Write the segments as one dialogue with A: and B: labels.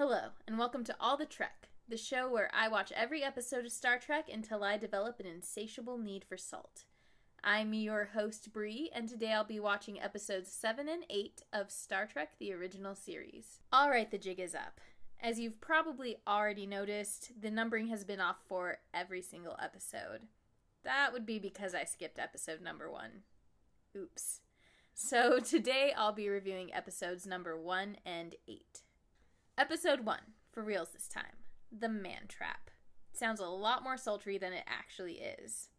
A: Hello, and welcome to All the Trek, the show where I watch every episode of Star Trek until I develop an insatiable need for salt. I'm your host, Bree, and today I'll be watching episodes 7 and 8 of Star Trek The Original Series. Alright, the jig is up. As you've probably already noticed, the numbering has been off for every single episode. That would be because I skipped episode number 1. Oops. So today I'll be reviewing episodes number 1 and 8. Episode 1, for reals this time, The Man Trap. It sounds a lot more sultry than it actually is.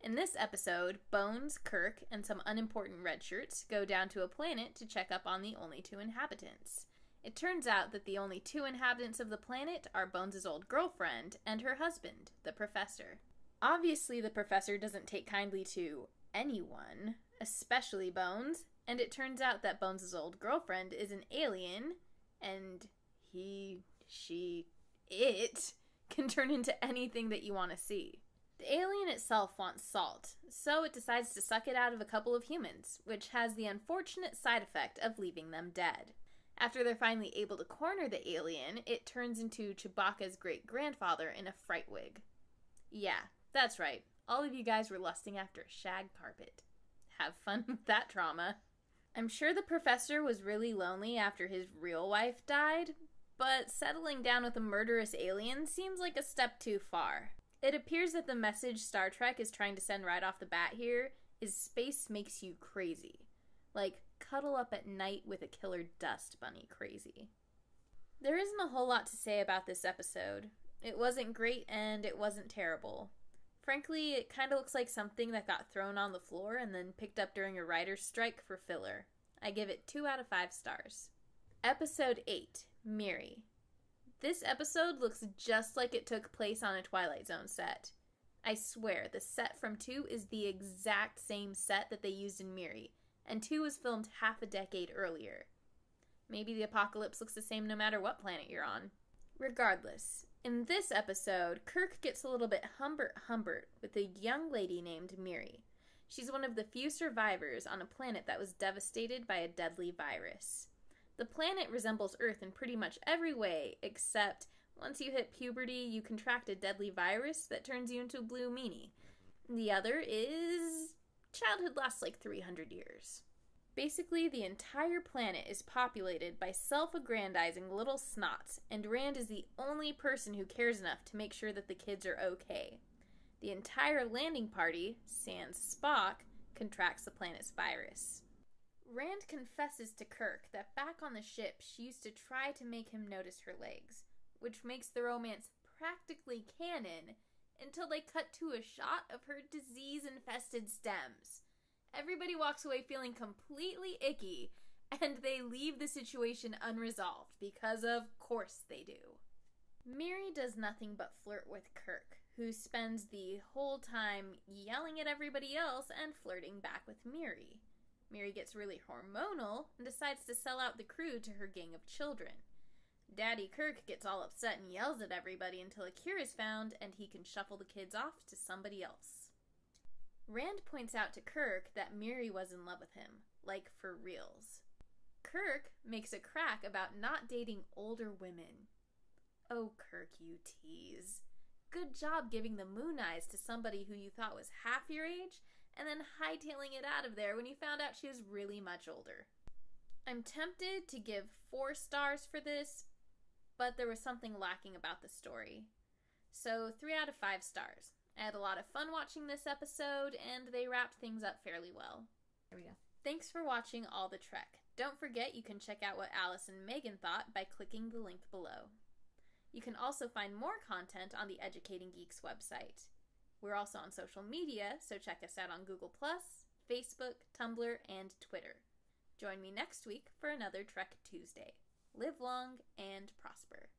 A: In this episode, Bones, Kirk, and some unimportant redshirts go down to a planet to check up on the only 2 inhabitants. It turns out that the only 2 inhabitants of the planet are Bones' old girlfriend and her husband, the Professor. Obviously, the Professor doesn't take kindly to anyone, especially Bones, and it turns out that Bones' old girlfriend is an alien, and it can turn into anything that you want to see. The alien itself wants salt, so it decides to suck it out of a couple of humans, which has the unfortunate side effect of leaving them dead. After they're finally able to corner the alien, it turns into Chewbacca's great-grandfather in a fright wig. Yeah, that's right. All of you guys were lusting after a shag carpet. Have fun with that trauma. I'm sure the Professor was really lonely after his real wife died, but settling down with a murderous alien seems like a step too far. It appears that the message Star Trek is trying to send right off the bat here is space makes you crazy. Like, cuddle up at night with a killer dust bunny crazy. There isn't a whole lot to say about this episode. It wasn't great and it wasn't terrible. Frankly, it kind of looks like something that got thrown on the floor and then picked up during a writer's strike for filler. I give it 2 out of 5 stars. Episode 8, Miri. This episode looks just like it took place on a Twilight Zone set. I swear, the set from 2 is the exact same set that they used in Miri, and 2 was filmed half a decade earlier. Maybe the apocalypse looks the same no matter what planet you're on. Regardless, in this episode, Kirk gets a little bit Humbert with a young lady named Miri. She's one of the few survivors on a planet that was devastated by a deadly virus. The planet resembles Earth in pretty much every way, except once you hit puberty, you contract a deadly virus that turns you into a blue meanie. The other is childhood lasts like 300 years. Basically, the entire planet is populated by self-aggrandizing little snots, and Rand is the only person who cares enough to make sure that the kids are okay. The entire landing party, sans Spock, contracts the planet's virus. Rand confesses to Kirk that back on the ship she used to try to make him notice her legs, which makes the romance practically canon until they cut to a shot of her disease-infested stems. Everybody walks away feeling completely icky, and they leave the situation unresolved, because of course they do. Miri does nothing but flirt with Kirk, who spends the whole time yelling at everybody else and flirting back with Miri. Miri gets really hormonal and decides to sell out the crew to her gang of children. Daddy Kirk gets all upset and yells at everybody until a cure is found and he can shuffle the kids off to somebody else. Rand points out to Kirk that Miri was in love with him, like for reals. Kirk makes a crack about not dating older women. Oh, Kirk, you tease. Good job giving the moon eyes to somebody who you thought was half your age, and then hightailing it out of there when you found out she was really much older. I'm tempted to give 4 stars for this, but there was something lacking about the story. So 3 out of 5 stars. I had a lot of fun watching this episode, and they wrapped things up fairly well.
B: There we go.
A: Thanks for watching All the Trek. Don't forget you can check out what Alice and Megan thought by clicking the link below. You can also find more content on the Educating Geeks website. We're also on social media, so check us out on Google+, Facebook, Tumblr, and Twitter. Join me next week for another Trek Tuesday. Live long and prosper.